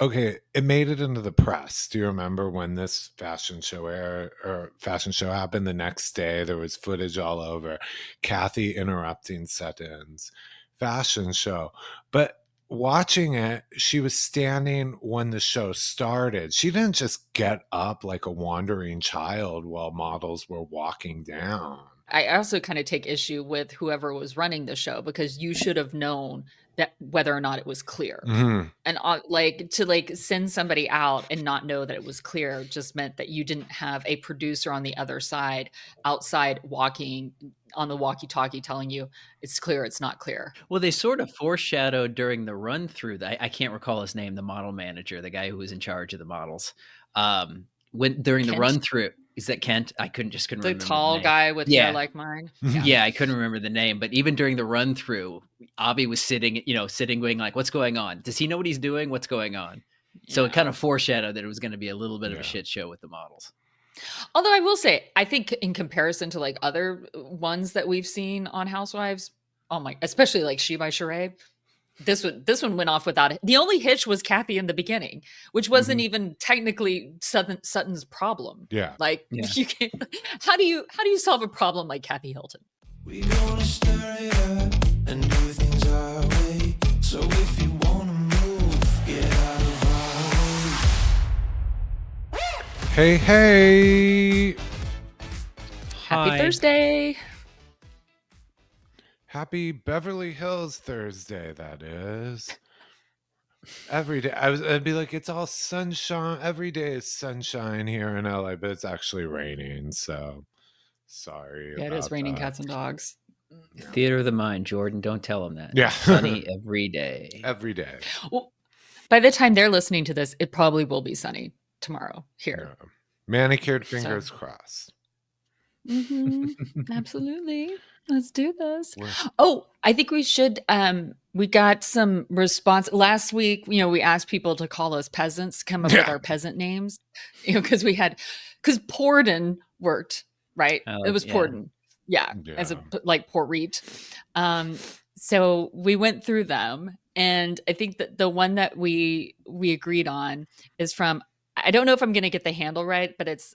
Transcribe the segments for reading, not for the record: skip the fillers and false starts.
Okay, it made it into the press. Do you remember when this fashion show happened? The next day, there was footage all over. Kathy interrupting Sutton's fashion show. But watching it, she was standing when the show started. She didn't just get up like a wandering child while models were walking down. I also kind of take issue with whoever was running the show, because you should have known that whether or not it was clear. Mm-hmm. And like to like send somebody out and not know that it was clear just meant that you didn't have a producer on the other side outside walking on the walkie-talkie telling you it's clear, it's not clear. Well, they sort of foreshadowed during the run through that. I can't recall his name, the model manager, the guy who was in charge of the models. When during the run through, is that Kent? I couldn't remember the tall guy with hair like mine. Yeah, I couldn't remember the name, but even during the run through, Avi was sitting going like, what's going on? Does he know what he's doing? What's going on? Yeah. So it kind of foreshadowed that it was going to be a little bit of a shit show with the models. Although I will say, I think in comparison to like other ones that we've seen on Housewives, especially like She by Sheree, this one went off without it. The only hitch was Kathy in the beginning, which wasn't even technically Sutton's problem. Yeah. Like you can't, how do you solve a problem like Kathy Hilton? We gonna stir it up and do things our way. So if you wanna move, get out of our way. Hey. Happy Thursday. Happy Beverly Hills Thursday, that is. Every day. I'd be like, it's all sunshine. Every day is sunshine here in LA, but it's actually raining. So sorry. Yeah, it is raining cats and dogs. Theater of the mind, Jordan. Don't tell them that. Yeah. Sunny every day. Every day. Well, by the time they're listening to this, it probably will be sunny tomorrow here. Yeah. Manicured fingers crossed. Absolutely. Let's do this. Oh, I think we should. We got some response last week. You know, we asked people to call us peasants, come up with our peasant names. You know, because Porden worked, right? It was Porden, as a like Port-Reet. So we went through them, and I think that the one that we agreed on is from. I don't know if I'm going to get the handle right, but it's.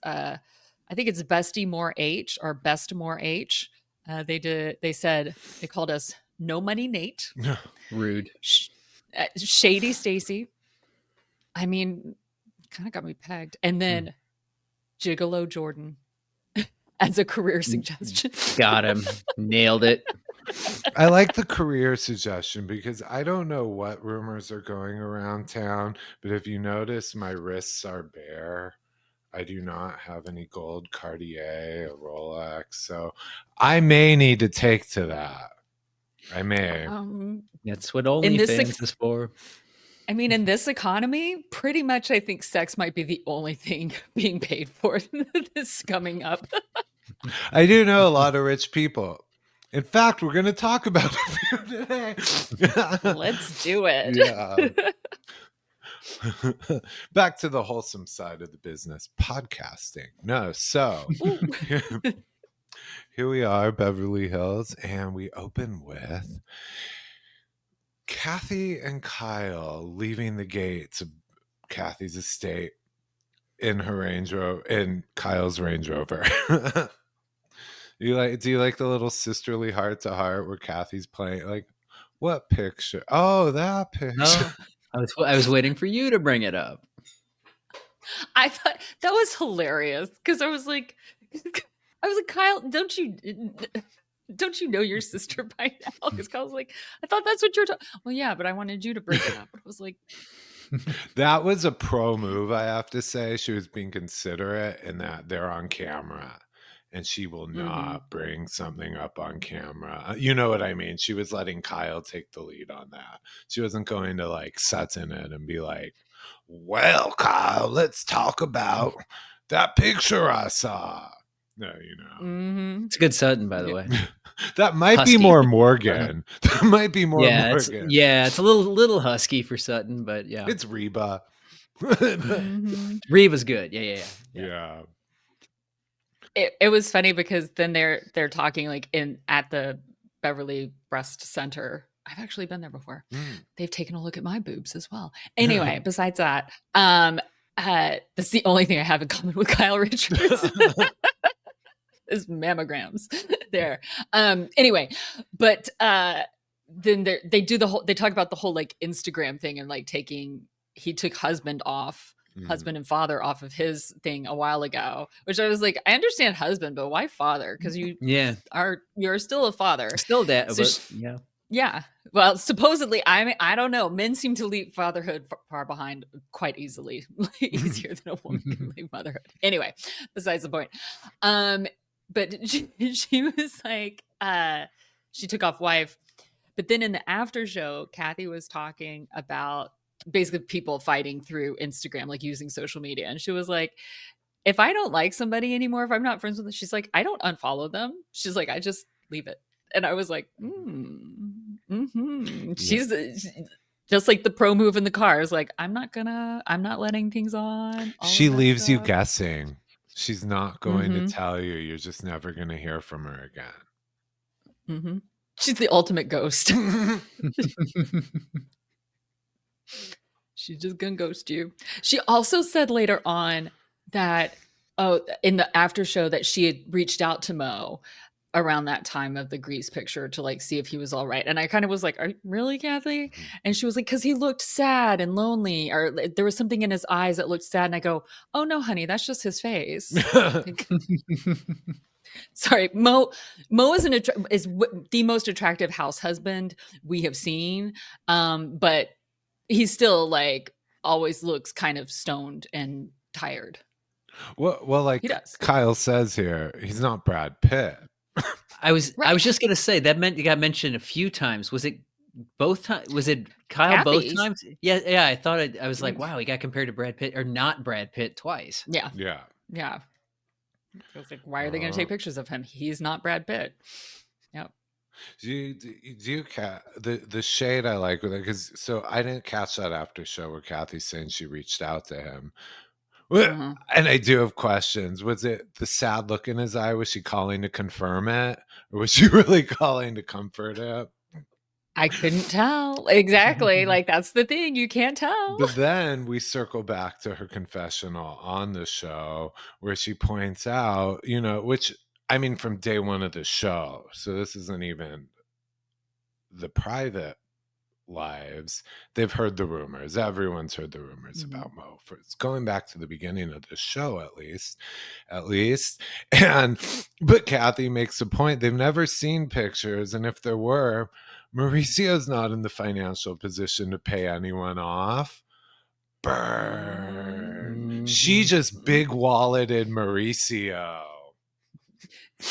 I think it's Bestie More H or Best More H. They called us No Money Nate. Rude. Shady Stacy. I mean, kind of got me pegged. And then Gigolo Jordan as a career suggestion. Got him. Nailed it. I like the career suggestion because I don't know what rumors are going around town, but if you notice, my wrists are bare. I do not have any gold Cartier or Rolex, so I may need to take to that. I may. That's what OnlyFans is for. I mean, in this economy, pretty much I think sex might be the only thing being paid for this coming up. I do know a lot of rich people. In fact, we're going to talk about it today. Let's do it. Yeah. Back to the wholesome side of the business, podcasting. No, so here we are, Beverly Hills, and we open with Kathy and Kyle leaving the gates of Kathy's estate in her Range Rover, in Kyle's Range Rover. Do you like the little sisterly heart to heart where Kathy's playing? Like, what picture? Oh, that picture. Oh. I was waiting for you to bring it up. I thought that was hilarious because I was like, Kyle, don't you know your sister by now? Because Kyle's like, I thought that's what you're talking. Well, yeah, but I wanted you to bring it up. I was like, that was a pro move, I have to say. She was being considerate in that they're on camera. And she will not bring something up on camera. You know what I mean? She was letting Kyle take the lead on that. She wasn't going to like Sutton it and be like, well, Kyle, let's talk about that picture I saw. No, you know. It's a good Sutton, by the way. That might be more Morgan. That might be more Morgan. It's a little husky for Sutton, but yeah. It's Reba. Reba's good. Yeah. It was funny because then they're talking like at the Beverly Breast Center I've actually been there before. Mm. They've taken a look at my boobs as well. Anyway, besides that, that's the only thing I have in common with Kyle Richards. Is mammograms there. Anyway, but then they talk about the whole like Instagram thing and like he took husband and father off of his thing a while ago, which I was like, I understand husband, but why father? Because you're still a father. Still that, so but yeah. Yeah. Well, supposedly, I don't know. Men seem to leave fatherhood far behind quite easily, easier than a woman can leave motherhood. Anyway, besides the point. But she was like, she took off wife. But then in the after show, Kathy was talking about basically people fighting through Instagram, like using social media. And she was like, if I don't like somebody anymore, if I'm not friends with them, she's like, I don't unfollow them. She's like, I just leave it. And I was like, She's just like the pro move in the car is like, I'm not letting things on. She leaves you guessing. She's not going to tell you. You're just never going to hear from her again. She's the ultimate ghost. She's just going to ghost you. She also said later on that, in the after show that she had reached out to Mo around that time of the Grease picture to like see if he was all right. And I kind of was like, are you really, Kathy? And she was like, because he looked sad and lonely, or there was something in his eyes that looked sad. And I go, oh no, honey, that's just his face. Sorry, Mo is the most attractive house husband we have seen. But he still like always looks kind of stoned and tired. Well, like Kyle says here, he's not Brad Pitt. I was just gonna say that it got mentioned a few times. Was it both times? Was it Kyle both times? Yeah. I thought I was like, wow, he got compared to Brad Pitt or not Brad Pitt twice. Yeah. I was like, why are they going to take pictures of him? He's not Brad Pitt. Yep. Do you the shade I like with it, because I didn't catch that after show where Kathy's saying she reached out to him. And I do have questions. Was it the sad look in his eye? Was she calling to confirm it? Or was she really calling to comfort him? I couldn't tell. Exactly. Like, that's the thing. You can't tell. But then we circle back to her confessional on the show where she points out, which, I mean, from day one of the show. So this isn't even the private lives. They've heard the rumors. Everyone's heard the rumors about Mo. It's going back to the beginning of the show, at least. But Kathy makes a point. They've never seen pictures, and if there were, Mauricio's not in the financial position to pay anyone off. Burn. She just big walleted Mauricio.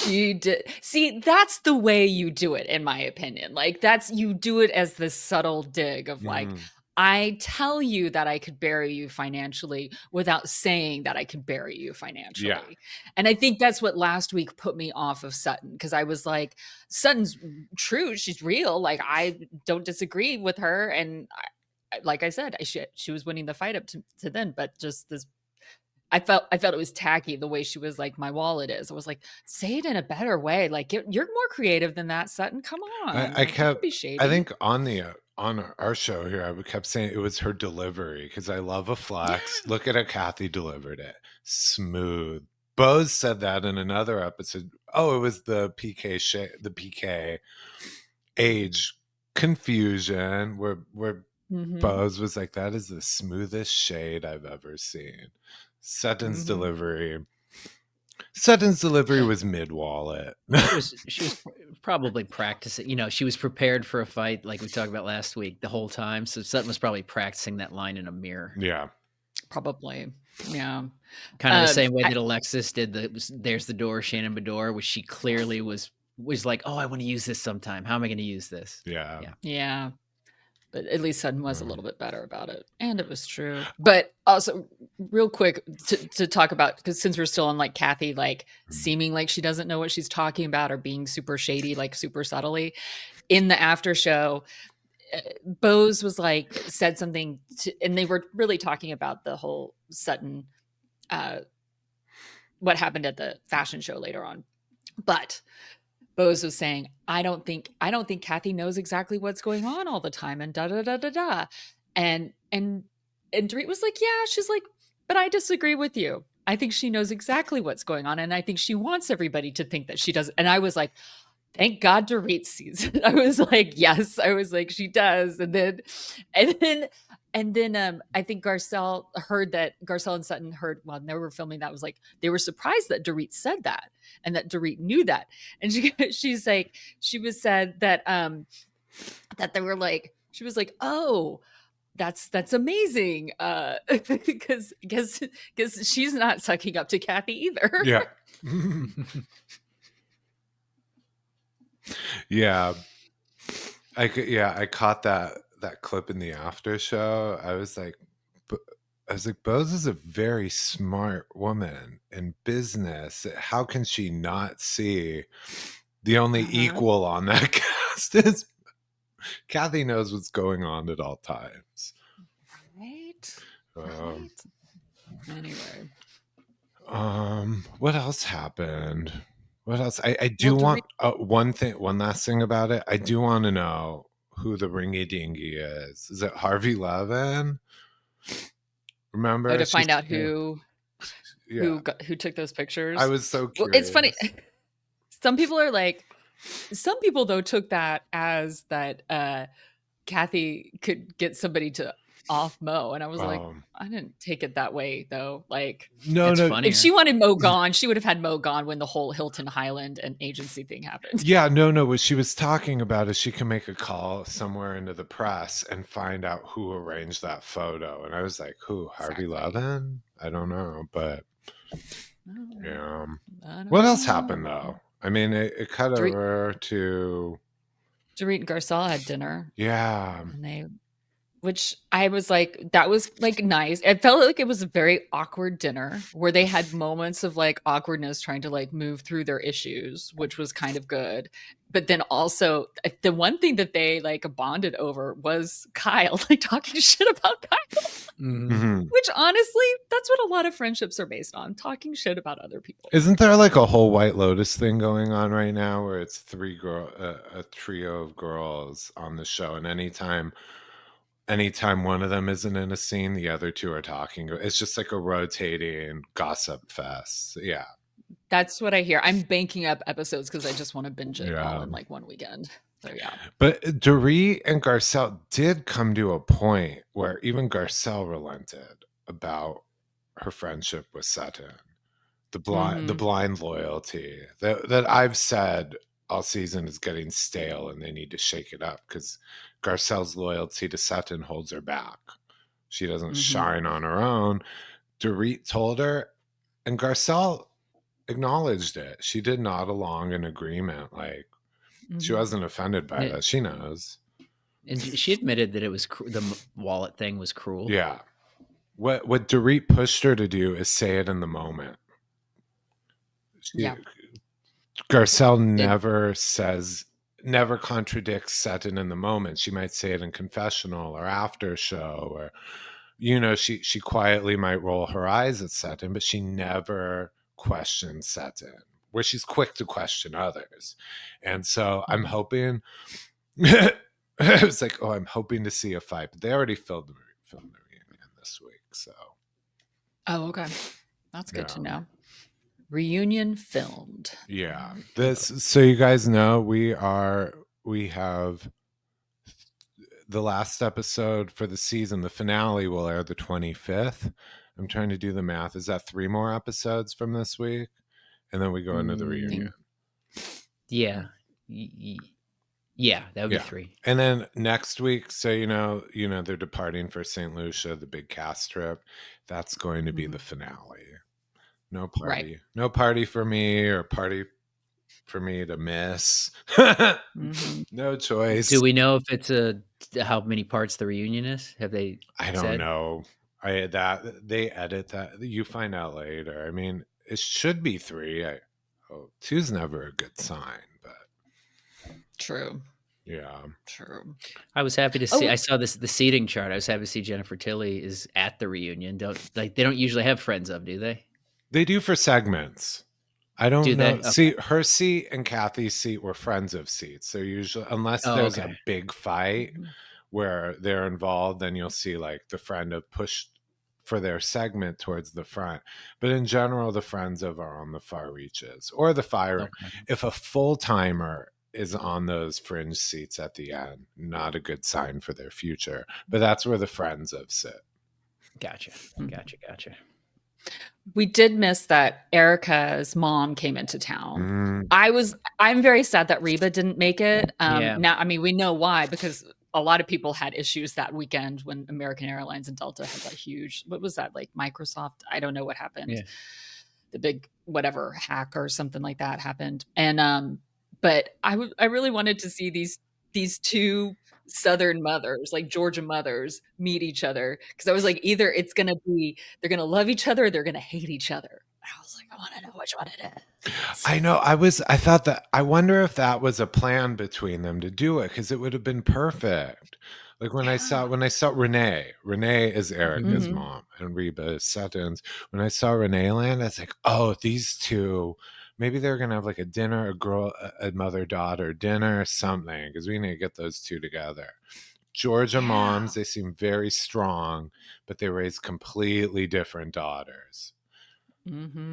You did. See, that's the way you do it, in my opinion. Like, you do it as this subtle dig of like, I tell you that I could bury you financially without saying that I could bury you financially. Yeah. And I think that's what last week put me off of Sutton, because I was like, Sutton's true. She's real. Like, I don't disagree with her. And like I said, she was winning the fight up to then, but just this, I felt it was tacky the way she was like, my wallet is. I was like, say it in a better way. Like, you're more creative than that, Sutton. Come on. I kept, be shady. I think on our show here, I kept saying it was her delivery, because I love a flex. Yeah. Look at how Kathy delivered it. Smooth. Bose said that in another episode. Oh, it was the PK age confusion where Bose was like, that is the smoothest shade I've ever seen. Sutton's delivery was mid-wallet. She was probably practicing. She was prepared for a fight, like we talked about last week, the whole time. So Sutton was probably practicing that line in a mirror. Yeah, probably. Yeah, kind of the same way that Alexis did "There's the Door," Shannon Bedore, which she clearly was like, "Oh, I want to use this sometime. How am I going to use this?" Yeah. But at least Sutton was a little bit better about it. And it was true. But also, real quick, to talk about, because since we're still on like Kathy, like seeming like she doesn't know what she's talking about or being super shady, like super subtly, in the after show, Bose was like, said something, and they were really talking about the whole Sutton, what happened at the fashion show later on. But Bose was saying, I don't think Kathy knows exactly what's going on all the time, and da da da da da. And Dorit was like, yeah, she's like, but I disagree with you. I think she knows exactly what's going on, and I think she wants everybody to think that she does. And I was like, thank God Dorit sees it. I was like, yes. I was like, she does. And then I think Garcelle and Sutton heard while they were filming that, was like, they were surprised that Dorit said that and that Dorit knew that. And she's like, she was said that that they were like, she was like, oh, that's amazing. Because she's not sucking up to Kathy either. Yeah. Yeah. I caught that clip in the after show. I was like, Bose is a very smart woman in business. How can she not see the only equal on that cast is Kathy knows what's going on at all times. Right. Anyway. What else happened? What else? I do want one last thing about it. I do want to know who the ringy dingy is. Is it Harvey Levin? Remember? To find out who took those pictures. I was so curious. Well, it's funny. Some people though took that as that Kathy could get somebody to off Mo, and I was like, I didn't take it that way though. Like, no. If she wanted Mo gone, she would have had Mo gone when the whole Hilton Highland and agency thing happened. Yeah, no. What she was talking about is she can make a call somewhere into the press and find out who arranged that photo. And I was like, who? Harvey Levin? I don't know, but yeah. What else happened though? I mean, it cut over to Dorit and Garcelle had dinner. Yeah. And which I was like, that was like nice. It felt like it was a very awkward dinner where they had moments of like awkwardness trying to like move through their issues, which was kind of good. But then also the one thing that they like bonded over was Kyle, like talking shit about Kyle. Mm-hmm. Which honestly, that's what a lot of friendships are based on, talking shit about other people. Isn't there like a whole White Lotus thing going on right now where it's a trio of girls on the show, and anytime one of them isn't in a scene, the other two are talking. It's just like a rotating gossip fest. Yeah. That's what I hear. I'm banking up episodes because I just want to binge it all in like one weekend. So yeah. But Dorit and Garcelle did come to a point where even Garcelle relented about her friendship with Sutton. The blind loyalty that I've said all season is getting stale, and they need to shake it up because Garcelle's loyalty to Sutton holds her back. She doesn't shine on her own. Dorit told her, and Garcelle acknowledged it. She did nod along in agreement. Like, she wasn't offended by that. She knows. And she admitted that it was the wallet thing was cruel. Yeah. What Dorit pushed her to do is say it in the moment. Garcelle never contradicts Sutton in the moment. She might say it in confessional or after show, or she quietly might roll her eyes at Sutton, but she never questions Sutton, where she's quick to question others. And so I'm hoping it's like, I'm hoping to see a fight, but they already filmed the reunion this week. So okay, that's good to know. Reunion filmed. Yeah. So you guys know we have the last episode for the season. The finale will air the 25th. I'm trying to do the math. Is that 3 more episodes from this week? And then we go into the reunion. Yeah. Yeah, that would be 3. And then next week, so they're departing for St. Lucia, the big cast trip. That's going to be the finale. No party. Right. No party for me, or party for me to miss. No choice. Do we know if it's how many parts the reunion is? Have they I don't know. They edit that. You find out later. I mean, it should be 3. 2's never a good sign, but true. Yeah. True. I was happy to see. I saw the seating chart. I was happy to see Jennifer Tilly is at the reunion. They don't usually have friends of, do they? They do for segments. I don't Do know. they? Okay. See, her seat and Kathy's seat were friends of seats. So usually, unless there's a big fight where they're involved, then you'll see like the friend of push for their segment towards the front. But in general, the friends of are on the far reaches or the fire. Okay. If a full timer is on those fringe seats at the end, not a good sign for their future. But that's where the friends of sit. Gotcha. We did miss that Erika's mom came into town. I'm very sad that Reba didn't make it. Now, I mean, we know why, because a lot of people had issues that weekend when American Airlines and Delta had that huge, what was that, like Microsoft? I don't know what happened. Yeah. The big whatever hack or something like that happened. And but I really wanted to see these two Southern mothers, like Georgia mothers, meet each other, because I was like, either it's gonna be they're gonna love each other or they're gonna hate each other. I was like, I want to know which one it is. I know. I thought that. I wonder if that was a plan between them to do it, because it would have been perfect. Like when I saw Renee is Erika's mom and Reba is Sutton's. When I saw Renee land, I was like, oh, these two. Maybe they're gonna have like a dinner, a mother-daughter dinner, something, because we need to get those two together. Georgia moms, they seem very strong, but they raise completely different daughters.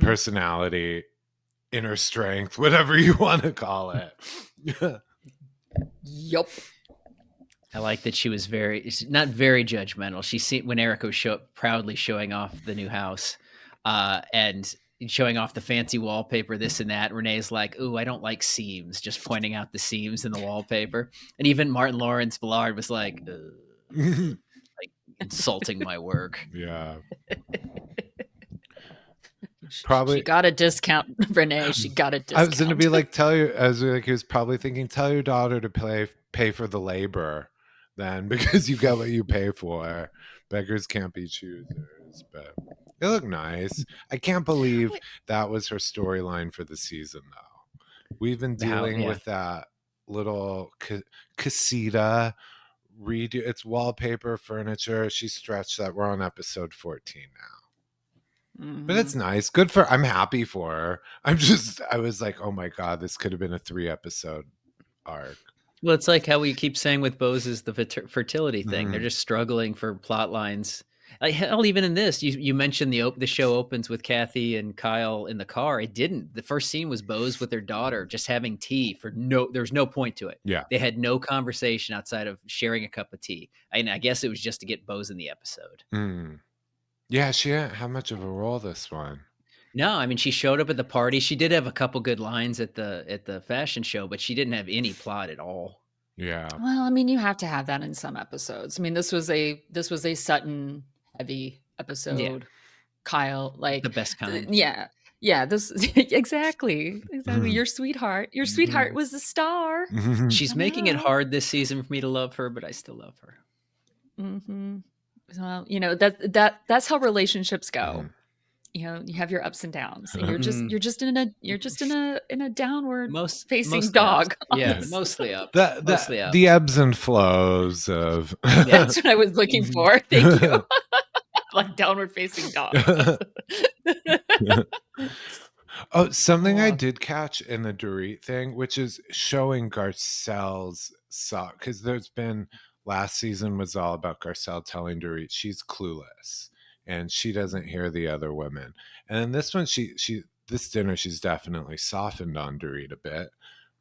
Personality, inner strength, whatever you want to call it. Yup. I like that she was not very judgmental. She seen when Erika was proudly showing off the new house, and showing off the fancy wallpaper, this and that. Renee's like, "Ooh, I don't like seams," just pointing out the seams in the wallpaper. And even Martin Lawrence Ballard was like, like insulting my work. Yeah. Probably she got a discount, Renee. She got a discount. I was gonna be like, he was probably thinking, tell your daughter to pay for the labor then, because you got what you pay for. Beggars can't be choosers. But it looked nice. I can't believe that was her storyline for the season, though. We've been dealing with that little casita redo. It's wallpaper, furniture. She stretched that. We're on episode 14 now. But it's nice. I'm happy for her. I was like, oh my God, this could have been a 3-episode arc. Well, it's like how we keep saying with Bose is the fertility thing. They're just struggling for plot lines. Like, hell, even in this, you mentioned the show opens with Kathy and Kyle in the car. It didn't. The first scene was Bose with their daughter just having tea there's no point to it. Yeah. They had no conversation outside of sharing a cup of tea. And I guess it was just to get Bose in the episode. Yeah, she didn't have much of a role this one. No, I mean, she showed up at the party. She did have a couple good lines at the fashion show, but she didn't have any plot at all. Yeah. Well, I mean, you have to have that in some episodes. I mean, this was a Sutton heavy episode. Yeah. Kyle, like the best kind. Yeah. This exactly. Your sweetheart was the star. She's making it hard this season for me to love her, but I still love her. Well, that's how relationships go. You have your ups and downs. And you're just in a downward facing dog. Yeah, mostly up. Mostly up. The ebbs and flows of that's what I was looking for. Thank you. Like downward facing dog. Oh, something I did catch in the Dorit thing, which is showing Garcelle's sock, because there's been last season was all about Garcelle telling Dorit she's clueless and she doesn't hear the other women. And in this one, this dinner, she's definitely softened on Dorit a bit.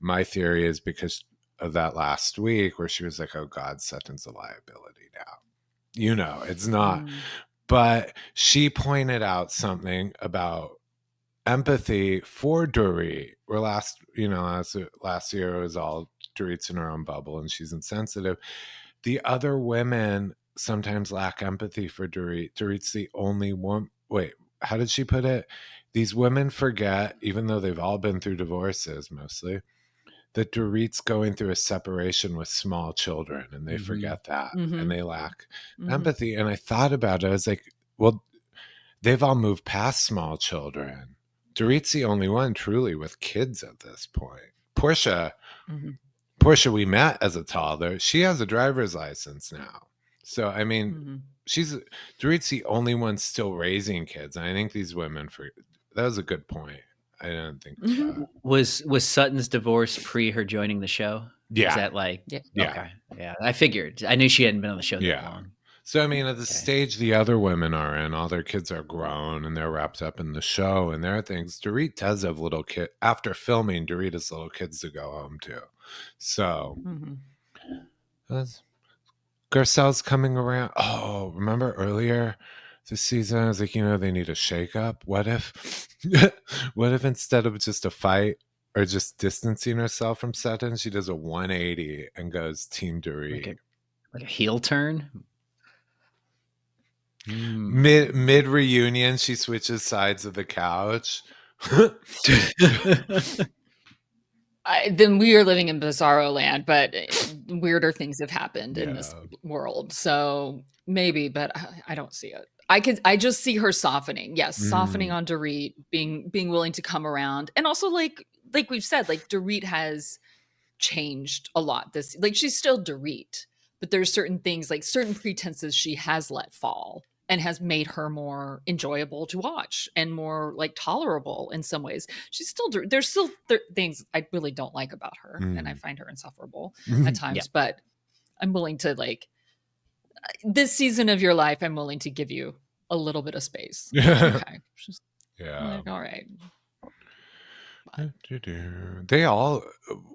My theory is because of that last week where she was like, oh God, Sutton's a liability now. It's not. But she pointed out something about empathy for Dorit. Where last year it was all Dorit's in her own bubble and she's insensitive. The other women sometimes lack empathy for Dorit. Dorit's the only one. Wait, how did she put it? These women forget, even though they've all been through divorces mostly, that Dorit's going through a separation with small children, and they forget that, and they lack empathy. And I thought about it. I was like, well, they've all moved past small children. Dorit's the only one truly with kids at this point. Portia, we met as a toddler. She has a driver's license now. So, I mean, Dorit's the only one still raising kids. And I think these women, that was a good point. I don't think. Was Sutton's divorce pre her joining the show? Yeah. Is that like? Yeah. Okay. Yeah. I figured. I knew she hadn't been on the show that long. So, I mean, at the stage the other women are in, all their kids are grown and they're wrapped up in the show and their things. Dorit does have little kids. After filming, Dorit has little kids to go home to. So, Garcelle's coming around. Oh, remember earlier this season, I was like, they need a shakeup. What if instead of just a fight or just distancing herself from Sutton, she does a 180 and goes Team Dorit? Like a heel turn? Mid reunion, she switches sides of the couch. Then we are living in bizarro land, but weirder things have happened in this world. So maybe, but I don't see it. I just see her softening. Yes, softening on Dorit, being willing to come around, and also like we've said, like Dorit has changed a lot. She's still Dorit, but there's certain things, like certain pretenses she has let fall and has made her more enjoyable to watch and more like tolerable in some ways. She's still, there's still things I really don't like about her and I find her insufferable at times, but I'm willing to, like, this season of your life, I'm willing to give you a little bit of space. Okay. Just, like, all right. They all,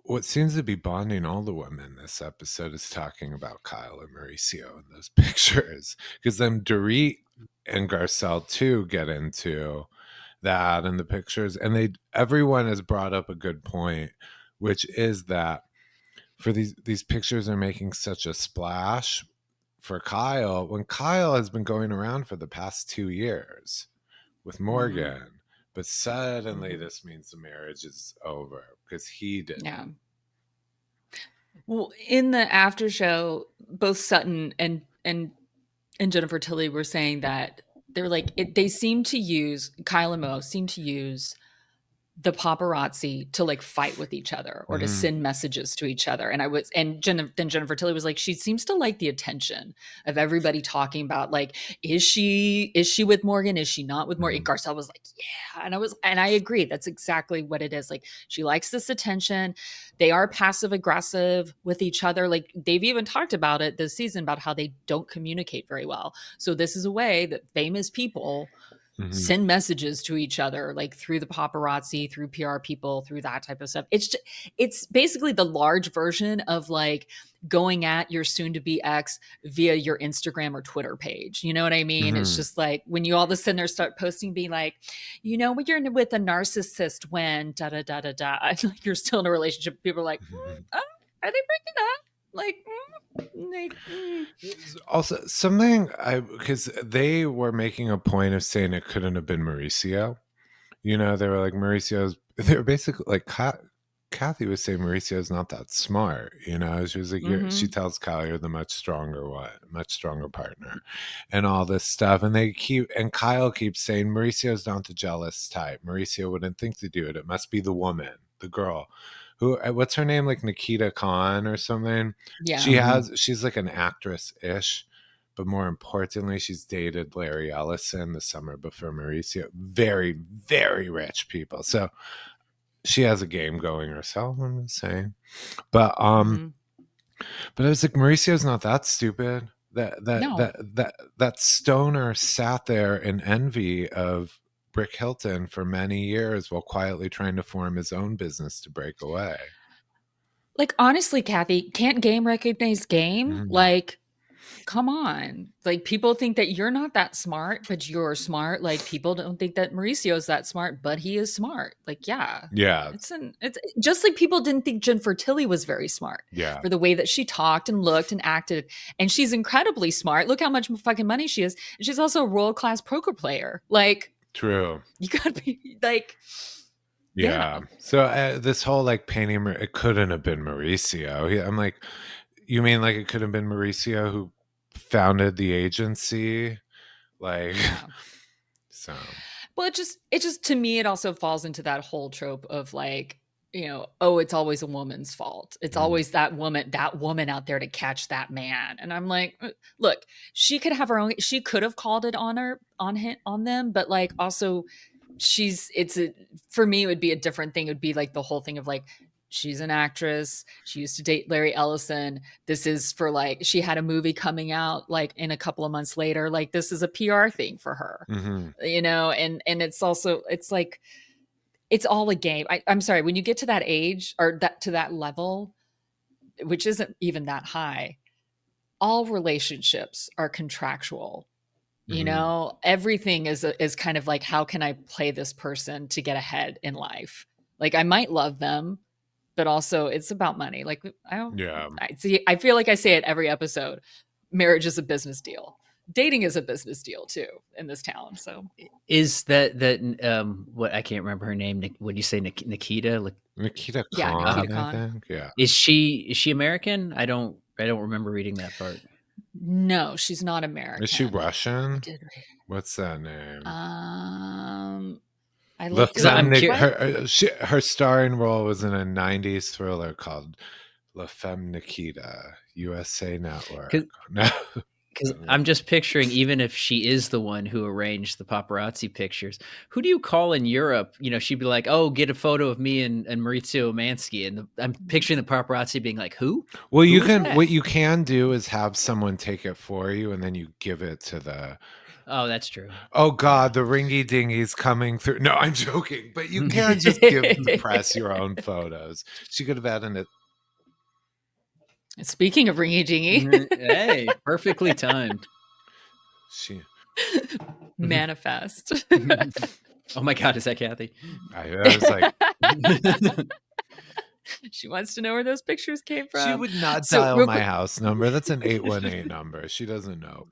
what seems to be bonding all the women this episode is talking about Kyle and Mauricio in those pictures, because then Dorit and Garcelle too get into that in the pictures, and everyone has brought up a good point, which is that for these pictures are making such a splash for Kyle when Kyle has been going around for the past 2 years with Morgan. But suddenly this means the marriage is over because he did. Yeah. Well, in the after show, both Sutton and Jennifer Tilly were saying that they're like, they seem to use, Kyle and Mo seem to use the paparazzi to like fight with each other or to send messages to each other. And then Jennifer Tilly was like, she seems to like the attention of everybody talking about, like, is she with Morgan? Is she not with Morgan? Garcelle was like, yeah. And I agree. That's exactly what it is. Like, she likes this attention. They are passive aggressive with each other. Like, they've even talked about it this season about how they don't communicate very well. So this is a way that famous people send messages to each other, like through the paparazzi, through PR people, through that type of stuff. It's basically the large version of like going at your soon to be ex via your Instagram or Twitter page. You know what I mean? It's just like when you all of a sudden start posting, being like, when you're with a narcissist, when da da da da da, and like you're still in a relationship. People are like, are they breaking up? Like, also something because they were making a point of saying it couldn't have been Mauricio. They were like, they were basically like, Kathy was saying Mauricio's not that smart. She was like, she tells Kyle, you're the much stronger partner, and all this stuff. And Kyle keeps saying Mauricio's not the jealous type. Mauricio wouldn't think to do it. It must be the woman, the girl. Who, what's her name? Like Nikita Khan or something. Yeah. She's like an actress-ish, but more importantly, she's dated Larry Ellison the summer before Mauricio. Very, very rich people. So she has a game going herself, I'm just saying. But but I was like, Mauricio's not that stupid. That stoner sat there in envy of Brick Hilton for many years while quietly trying to form his own business to break away. Like, honestly, Kathy, can't game recognize game? Like, come on. Like, people think that you're not that smart, but you're smart. Like, people don't think that Mauricio's that smart, but he is smart. Like, yeah. It's just like people didn't think Jennifer Tilly was very smart. Yeah. For the way that she talked and looked and acted. And she's incredibly smart. Look how much fucking money she is. And she's also a world-class poker player. Like, true. You gotta be like, yeah. So this whole like painting, it couldn't have been Mauricio. I'm like, you mean like it could have been Mauricio who founded the agency? Like, so. Well, it just to me, it also falls into that whole trope of like, oh, it's always a woman's fault. It's always that woman out there to catch that man. And I'm like, look, she could have her own. She could have called it on them, but like also, for me, it would be a different thing. It would be like the whole thing of like, she's an actress. She used to date Larry Ellison. This is for like, she had a movie coming out like in a couple of months later. Like this is a PR thing for her, you know? And it's also, it's like, it's all a game. I'm sorry. When you get to that age or to that level, which isn't even that high, all relationships are contractual. You know, everything is kind of like, how can I play this person to get ahead in life? Like I might love them, but also it's about money. Like I feel like I say it every episode. Marriage is a business deal. Dating is a business deal too in this town. So is that what, I can't remember her name. What do you say, Nikita? Nikita Khan, yeah, Nikita Khan. I think. Yeah. Is she American? I don't remember reading that part. No, she's not American. Is she Russian? What's that name? I looked it up. Her starring role was in a 90s thriller called La Femme Nikita, USA Network. Because I'm just picturing, even if she is the one who arranged the paparazzi pictures, who do you call in Europe? You know, she'd be like, "Oh, get a photo of me and Mauricio Umansky," and I'm picturing the paparazzi being like, "Who?" Well, what you can do is have someone take it for you, and then you give it to the. Oh, that's true. Oh God, the ringy dingy's coming through. No, I'm joking, but you can't just give the press your own photos. She could have added it. Speaking of ringy dingy, hey, perfectly timed. She manifest. Oh my God, is that Kathy? I was like, she wants to know where those pictures came from. She would not dial my house number. That's an 818 number. She doesn't know.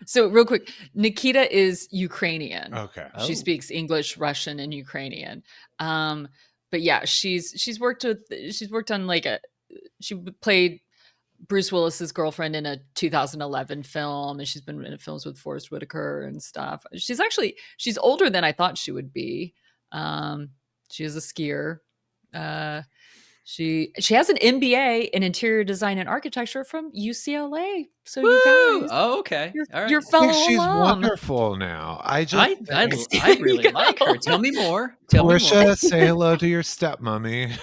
So real quick, Nikita is Ukrainian. Okay. She speaks English, Russian, and Ukrainian. But yeah, she's worked on like she played Bruce Willis's girlfriend in a 2011 film, and she's been in films with Forrest Whitaker and stuff. She's older than I thought she would be. She is a skier. She has an MBA in interior design and architecture from UCLA. So you guys, oh okay, all right. Your fellow she's alum. Wonderful now. I really like her. Tell me more. Portia, say hello to your stepmommy.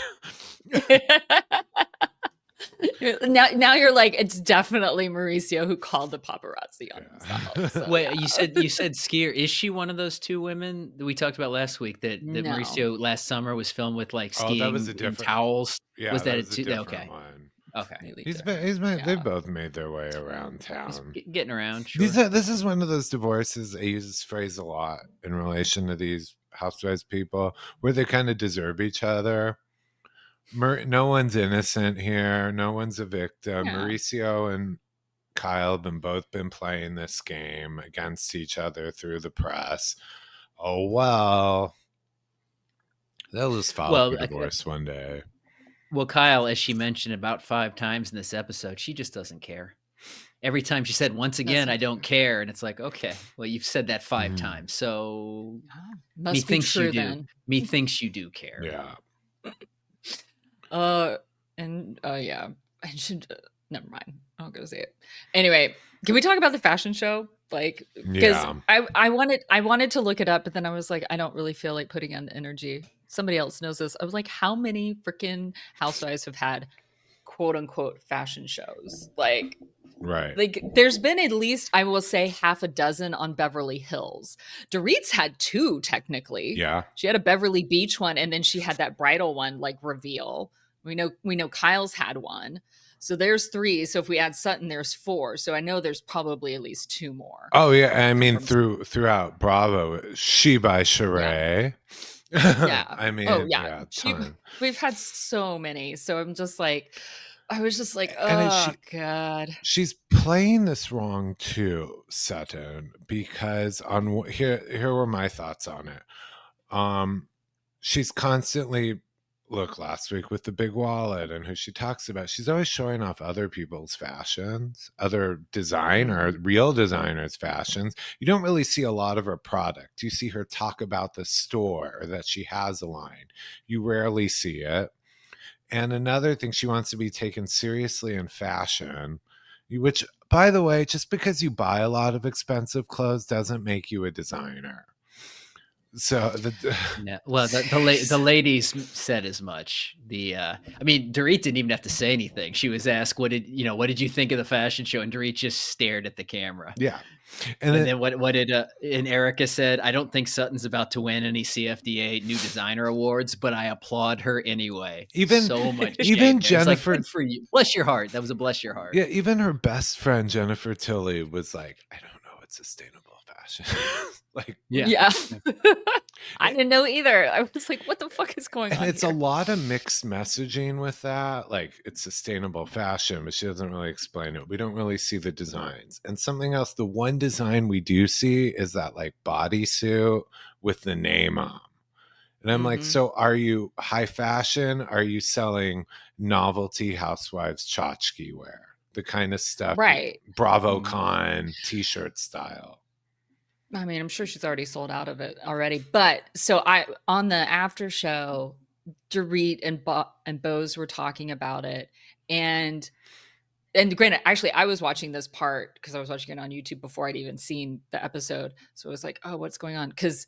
Now you're like, it's definitely Mauricio who called the paparazzi on himself. So, wait, you said skier. Is she one of those two women that we talked about last week that No. Mauricio last summer was filmed with, like skiing that was a different towels? Yeah, was that was a different okay? One. Okay, They've both made their way around town. Getting around. Sure. This is one of those divorces. I use this phrase a lot in relation to these Housewives people, where they kind of deserve each other. No one's innocent here. No one's a victim. Yeah. Mauricio and Kyle have both been playing this game against each other through the press. Oh, well, they'll just file for divorce one day. Well, Kyle, as she mentioned about 5 times in this episode, she just doesn't care. Every time she said, once again, I don't care. And it's like, okay, well, you've said that 5 times. So methinks you do. Then. Methinks you do care. Yeah. Yeah, I should. Never mind. I'm not gonna say it. Anyway, can we talk about the fashion show? Like, because I wanted to look it up, but then I was like, I don't really feel like putting in the energy. Somebody else knows this. I was like, how many freaking housewives have had quote unquote fashion shows? Like, right. Like, there's been at least, I will say, half a dozen on Beverly Hills. Dorit's had 2 technically. Yeah. She had a Beverly Beach one, and then she had that bridal one, like reveal. We know Kyle's had one. So there's 3. So if we add Sutton, there's 4. So I know there's probably at least 2 more. Oh yeah, I mean throughout Bravo, She by Sheree. Yeah. I mean, we've had so many. So I was just like, oh God. She's playing this wrong too, Sutton, because here were my thoughts on it. She's constantly. Look, last week with the big wallet and who she talks about, she's always showing off other people's fashions, other real designers' fashions. You don't really see a lot of her product. You see her talk about the store or that she has a line. You rarely see it. And another thing, she wants to be taken seriously in fashion, which by the way, just because you buy a lot of expensive clothes doesn't make you a designer. So the ladies said as much. I mean, Dorit didn't even have to say anything. She was asked, what did you think of the fashion show? And Dorit just stared at the camera. Yeah. And then what did and Erika said, I don't think Sutton's about to win any CFDA new designer awards, but I applaud her anyway. So much. Even Jennifer, like, good for you. Bless your heart. That was a bless your heart. Yeah, even her best friend Jennifer Tilly was like, I don't know what sustainable fashion. Like, yeah. I didn't know either. I was like, what the fuck is going on? And it's here? a lot of mixed messaging with that. Like, it's sustainable fashion, but she doesn't really explain it. We don't really see the designs. And something else, the one design we do see is that like bodysuit with the name on. And I'm like, so are you high fashion? Are you selling novelty Housewives tchotchke wear? The kind of stuff, right? BravoCon t-shirt style. I mean, I'm sure she's already sold out of it already. But so on the after show, Dorit and Bose were talking about it. And granted, actually, I was watching this part because I was watching it on YouTube before I'd even seen the episode. So I was like, oh, what's going on? Because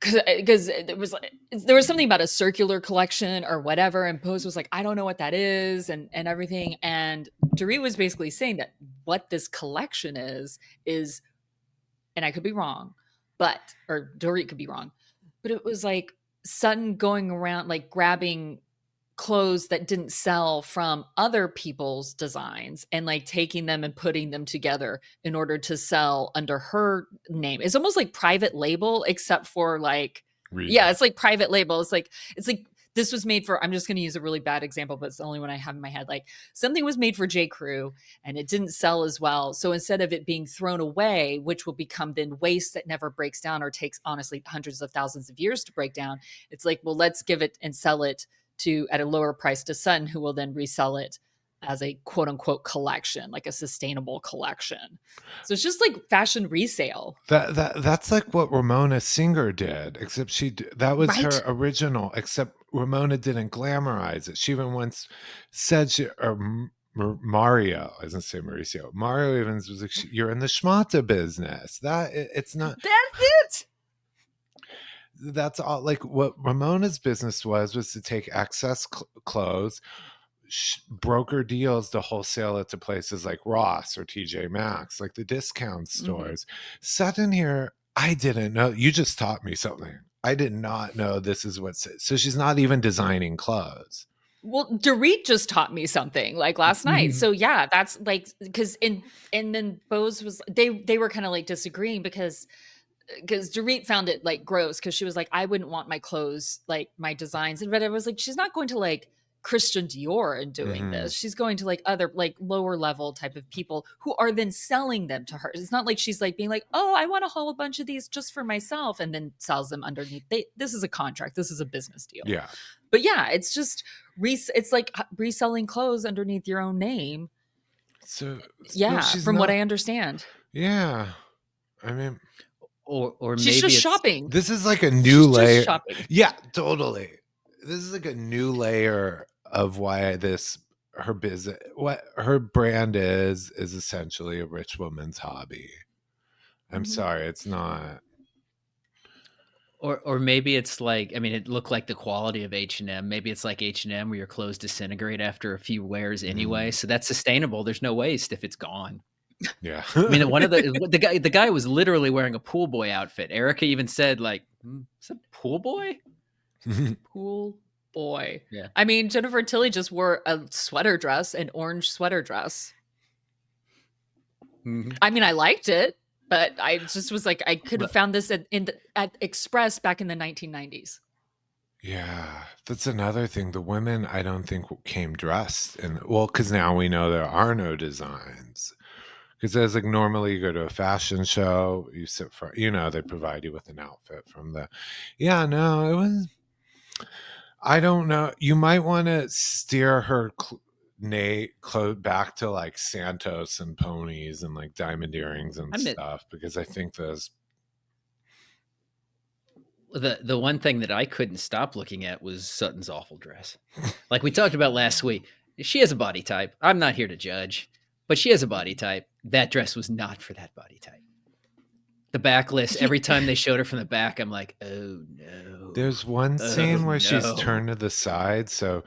there was something about a circular collection or whatever. And Bose was like, I don't know what that is and everything. And Dorit was basically saying that what this collection is, and I could be wrong, or Dorit could be wrong, but it was like Sutton going around like grabbing clothes that didn't sell from other people's designs and like taking them and putting them together in order to sell under her name. It's almost like private label, except for like, it's like private label. It's like this was made for, I'm just going to use a really bad example, but it's the only one I have in my head. Like something was made for J. Crew and it didn't sell as well. So instead of it being thrown away, which will become then waste that never breaks down or takes honestly hundreds of thousands of years to break down. It's like, well, let's give it and sell it at a lower price to Sutton, who will then resell it as a quote unquote collection, like a sustainable collection. So it's just like fashion resale. That's like what Ramona Singer did, except that was her original, except Ramona didn't glamorize it. She even once said Mario, I was gonna say Mauricio. Mario even was like, you're in the schmata business. It's not. That's it. That's all. Like what Ramona's business was to take excess clothes, broker deals to wholesale it to places like Ross or TJ Maxx, like the discount stores. Sutton here, I didn't know. You just taught me something. I did not know this is what. So she's not even designing clothes. Well, Dorit just taught me something like last night. So yeah, that's like because and then Bose was they were kind of like disagreeing because Dorit found it like gross because she was like, I wouldn't want my clothes, like my designs. But I was like, she's not going to like Christian Dior and doing this. She's going to like other like lower level type of people who are then selling them to her. It's not like she's like being like, oh, I want a whole bunch of these just for myself and then sells them underneath. This is a contract. This is a business deal. Yeah. But yeah, it's just it's like reselling clothes underneath your own name. So yeah, from what I understand. Yeah. I mean, or she's maybe just shopping. This is like a new layer. Just shopping. Yeah, totally. This is like a new layer of why her business, what her brand is essentially a rich woman's hobby. I'm sorry, it's not. Or maybe it's like, I mean, it looked like the quality of H&M. Maybe it's like H&M where your clothes disintegrate after a few wears anyway. So that's sustainable. There's no waste if it's gone. Yeah. I mean, one of the guy was literally wearing a pool boy outfit. Erika even said like, is that pool boy? Pool boy. Yeah. I mean, Jennifer Tilly just wore a sweater dress, an orange sweater dress. I mean, I liked it, but I just was like, I could have found this at Express back in the 1990s. Yeah, that's another thing. The women, I don't think came dressed, because now we know there are no designs. Because there's like normally you go to a fashion show, you sit for, they provide you with an outfit from the. Yeah, no, it was. I don't know. You might want to steer her Nate back to like Santos and ponies and like diamond earrings and stuff, because I think those. The one thing that I couldn't stop looking at was Sutton's awful dress. Like we talked about last week. She has a body type. I'm not here to judge. But she has a body type. That dress was not for that body type. The backless, every time they showed her from the back, I'm like, oh no. There's one Oh, scene where she's no. turned to the side, so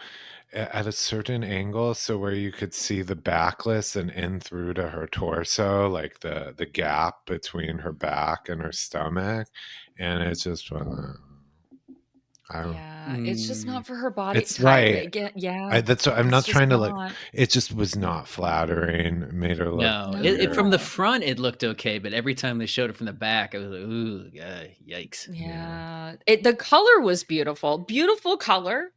at a certain angle, so where you could see the backless and in through to her torso, like the gap between her back and her stomach, and it's just I don't. Yeah, it's just not for her body It's type. right. Again, yeah, That's what, I'm it's not just trying to like. not. It just was not flattering. It made her look No, weird. from the front it looked okay, but every time they showed it from the back, I was like, ooh, yikes. Yeah, the color was beautiful color,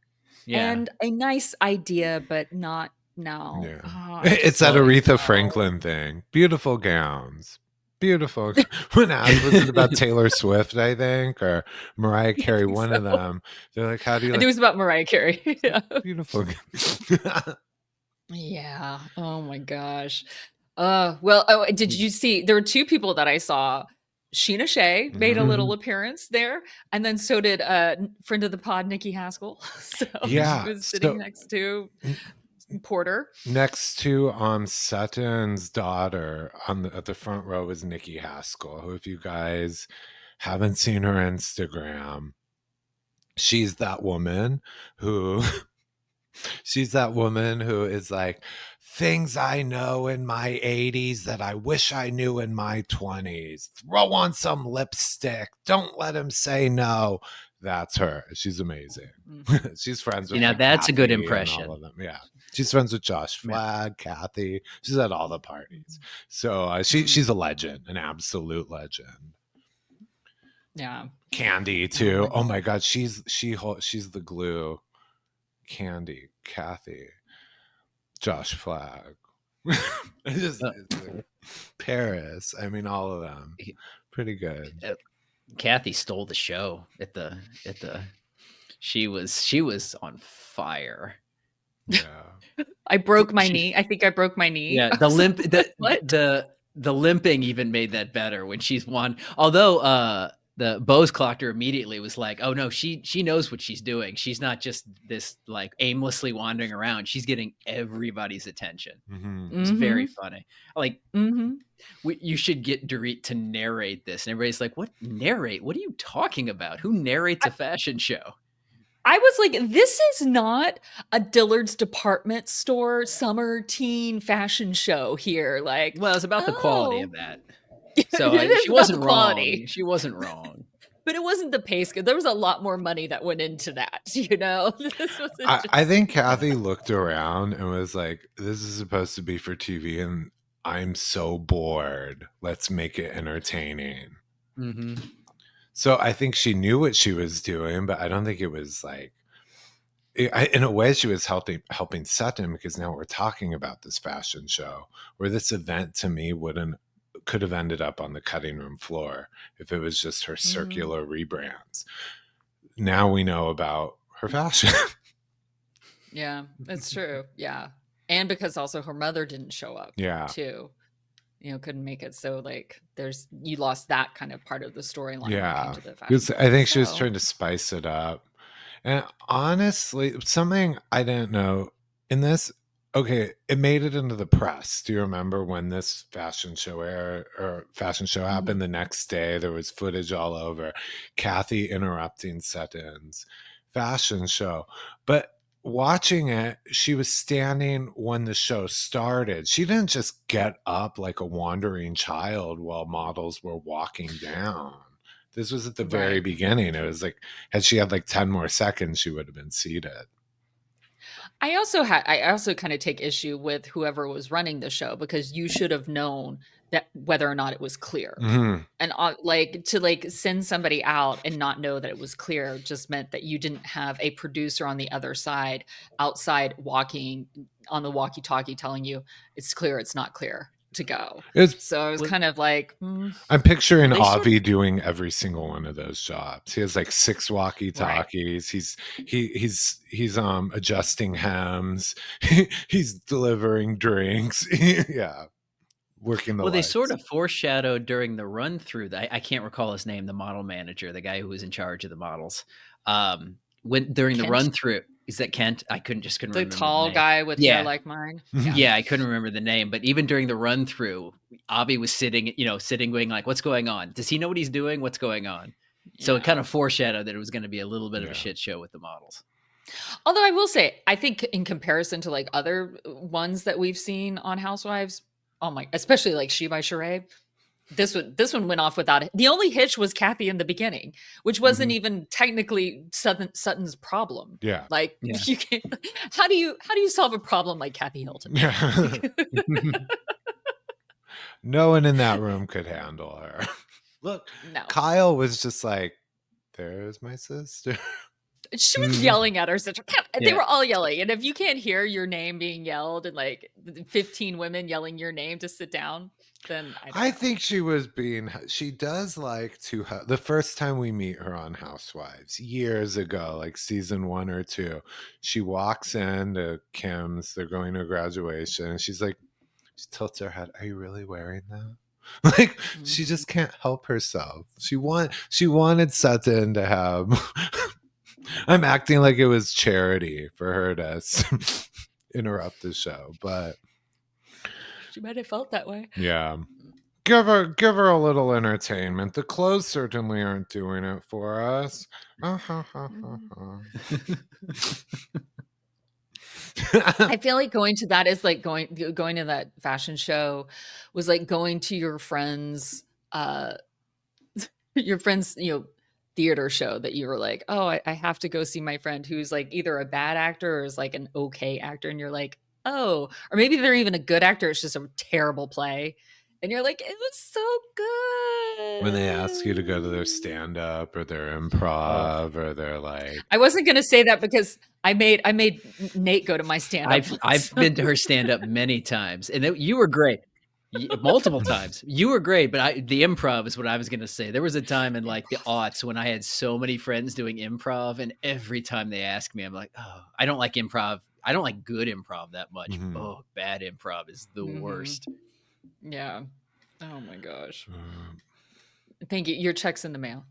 Yeah. and a nice idea, but not no. Yeah. Oh, It's that Aretha Franklin thing. Beautiful gowns. Beautiful. When asked, was it about Taylor Swift, I think, or Mariah Carey, one of them. They're like, how do you I think it was about Mariah Carey. Yeah. Beautiful. Yeah. Oh my gosh. Well, did you see there were two people that I saw. Sheena Shea made a little appearance there, and then so did friend of the pod, Nikki Haskell. So Yeah, she was sitting next to Porter. Next to Sutton's daughter at the front row is Nikki Haskell, who, if you guys haven't seen her Instagram, she's that woman who is like, things I know in my 80s that I wish I knew in my 20s. Throw on some lipstick. Don't let him say no. That's her. She's amazing. She's friends with that's Kathy a good impression. all of them. Yeah. She's friends with Josh Flagg, Kathy. She's at all the parties. So she's a legend, an absolute legend. Yeah. Candy too. Oh my God. She's the glue. Candy, Kathy, Josh Flagg. Paris. I mean, all of them. Pretty good. Kathy stole the show at the she was on fire. Yeah. I broke my knee. I think I broke my knee. Yeah, the limping even made that better when she's won. Although the Bose clocked her immediately, was like, oh no, she knows what she's doing. She's not just this like aimlessly wandering around. She's getting everybody's attention. It's very funny. Like you should get Dorit to narrate this. And everybody's like, what narrate? What are you talking about? Who narrates a fashion show? I was like, this is not a Dillard's department store summer teen fashion show here. Like, well, it's about the quality of that. So she wasn't wrong. She wasn't wrong. But it wasn't the pay scale. There was a lot more money that went into that, you know? I think Kathy looked around and was like, this is supposed to be for TV and I'm so bored. Let's make it entertaining. So I think she knew what she was doing, but I don't think it was like, in a way she was helping Sutton, because now we're talking about this fashion show where this event to me could have ended up on the cutting room floor if it was just her circular rebrands. Now we know about her fashion. Yeah, that's true. Yeah. And because also her mother didn't show up too. You know, couldn't make it. So like you lost that kind of part of the storyline. Yeah. I think she was trying to spice it up. And honestly, something I didn't know in this, okay, it made it into the press. Do you remember when this fashion show happened? The next day, there was footage all over. Kathy interrupting Sutton's fashion show. But watching it, she was standing when the show started. She didn't just get up like a wandering child while models were walking down. This was at the very beginning. It was like, had she had like 10 more seconds, she would have been seated. I also kind of take issue with whoever was running the show, because you should have known that whether or not it was clear. And to send somebody out and not know that it was clear just meant that you didn't have a producer on the other side outside walking on the walkie-talkie telling you it's clear, it's not clear to go. So I was kind of like, I'm picturing Avi doing every single one of those jobs. He has like 6 walkie-talkies. He's adjusting hems. He's delivering drinks. Yeah. Working the lights. They sort of foreshadowed during the run through that. I can't recall his name, the model manager, the guy who was in charge of the models. during the Kent? run through. Is that Kent? I couldn't remember The tall name. guy with hair like mine. Yeah, I couldn't remember the name, but even during the run through, Avi was sitting going like, what's going on? Does he know what he's doing? What's going on? So it kind of foreshadowed that it was going to be a little bit of a shit show with the models. Although I will say, I think in comparison to like other ones that we've seen on Housewives, especially like She by Sheree, this one went off without it. The only hitch was Kathy in the beginning, which wasn't even technically Sutton's problem. Yeah. Like you can't, how do you solve a problem like Kathy Hilton? Yeah. No one in that room could handle her. Look, Kyle was just like, there's my sister. She was yelling at her sister. They were all yelling. And if you can't hear your name being yelled and like 15 women yelling your name to sit down, then I think she does like to the first time we meet her on Housewives years ago, like season 1 or 2, she walks into Kim's, they're going to graduation, and she's like, she tilts her head, are you really wearing that? Like she just can't help herself. She wanted Sutton to have I'm acting like it was charity for her to interrupt the show, but she might have felt that way. Yeah. Give her a little entertainment. The clothes certainly aren't doing it for us. I feel like going to that is like going to that fashion show was like going to your friend's theater show that you were like, oh, I have to go see my friend who's like either a bad actor or is like an okay actor, and you're like, oh, or maybe they're even a good actor, it's just a terrible play, and you're like, it was so good. When they ask you to go to their stand-up or their improv or their like, I wasn't gonna say that because I made Nate go to my stand-up. I've been to her stand-up many times, and you were great. Multiple times. You were great, but the improv is what I was going to say. There was a time in like the aughts when I had so many friends doing improv, and every time they ask me, I'm like, oh, I don't like improv. I don't like good improv that much. Oh, bad improv is the worst. Yeah. Oh my gosh. Thank you. Your check's in the mail.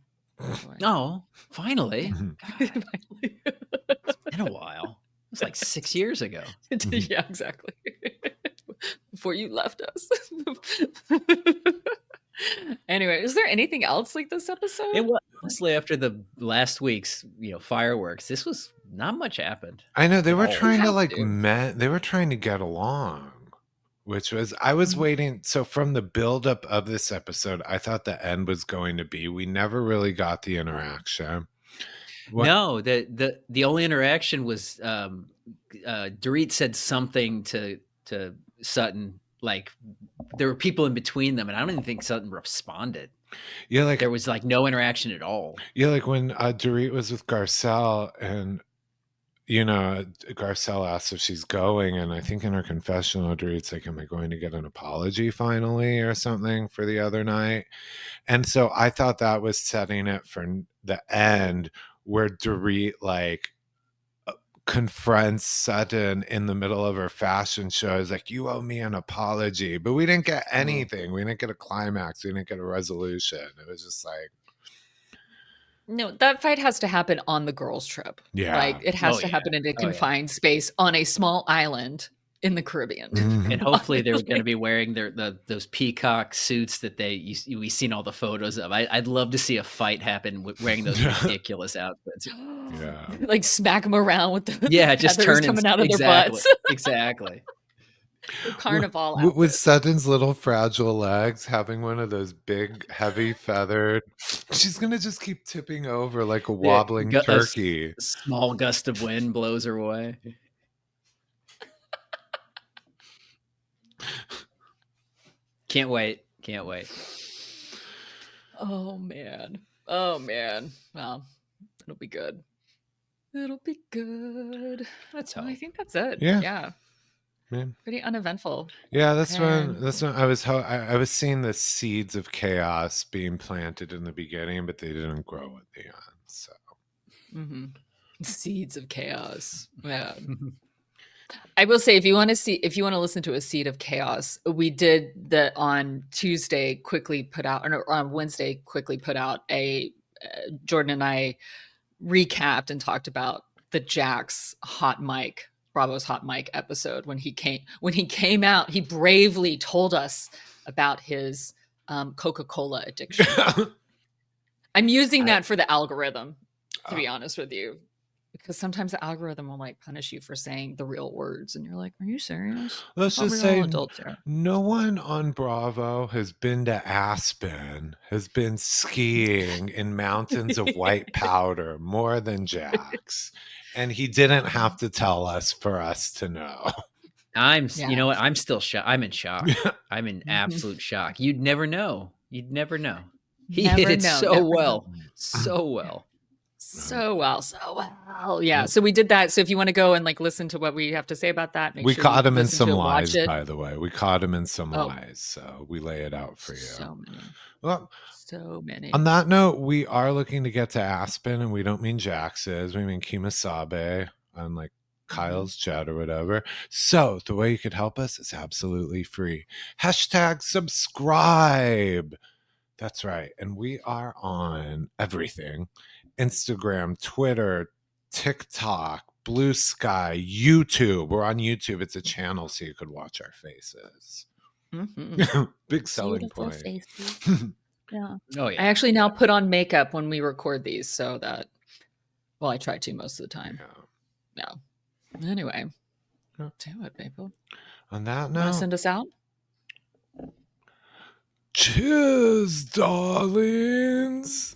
Oh, finally. It's been a while. It was like 6 years ago. Yeah, exactly. Before you left us. Anyway, is there anything else like this episode? It was honestly after the last week's fireworks. This was not much happened. I know they were trying to they were trying to get along, which was I was waiting. So from the buildup of this episode, I thought the end was going to be we never really got the interaction. No, the only interaction was Dorit said something to Sutton, like there were people in between them, and I don't even think Sutton responded. Yeah, like there was like no interaction at all. Yeah, like when Dorit was with Garcelle, and Garcelle asked if she's going, and I think in her confessional, Dorit's like, am I going to get an apology finally or something for the other night? And so I thought that was setting it for the end where Dorit like confronts Sutton in the middle of her fashion show. Is like, you owe me an apology, but we didn't get anything. We didn't get a climax. We didn't get a resolution. It was just like, no, that fight has to happen on the girls' trip. Yeah, like it has to happen in a confined space on a small island in the Caribbean. And hopefully they're going to be wearing those peacock suits that we've seen all the photos of. I'd love to see a fight happen wearing those ridiculous outfits. Yeah, like smack them around with the just turning coming out of their butts. Exactly. Carnival with Sutton's little fragile legs, having one of those big, heavy feathered. She's gonna just keep tipping over like a wobbling turkey. A small gust of wind blows her away. Can't wait. Oh man. Well, it'll be good. That's all. I think that's it. Yeah. Pretty uneventful. Yeah, that's when I was seeing the seeds of chaos being planted in the beginning, but they didn't grow at the end. So seeds of chaos. Yeah. I will say, if you want to listen to a seed of chaos, we did that on Tuesday. Quickly put out, or on Wednesday, quickly put out a Jordan and I recapped and talked about the Jax hot mic, Bravo's hot mic episode when he came out. He bravely told us about his Coca-Cola addiction. I'm using that for the algorithm, to be honest with you, because sometimes the algorithm will like punish you for saying the real words, and you're like, "Are you serious?" Let's just say no one on Bravo has been to Aspen, has been skiing in mountains of white powder more than Jax, and he didn't have to tell us for us to know. You know what? I'm still shocked. I'm in shock. I'm in absolute shock. You'd never know. You'd never know. He hit it so well. Yeah. So we did that. So if you want to go and like listen to what we have to say about that, we caught him in some lies, by the way. We caught him in some lies. So we lay it out for you. So many. Well, so many. On that note, we are looking to get to Aspen, and we don't mean Jax's. We mean Kemosabe on like Kyle's jet or whatever. So the way you could help us is absolutely free. #subscribe. That's right. And we are on everything. Instagram, Twitter, TikTok, Blue Sky, YouTube. We're on YouTube. It's a channel so you could watch our faces. Big selling point. Yeah. Oh, yeah. I actually now put on makeup when we record these so that, well, I try to most of the time. Yeah. Anyway, do it, people. On that note, want to send us out? Cheers, darlings.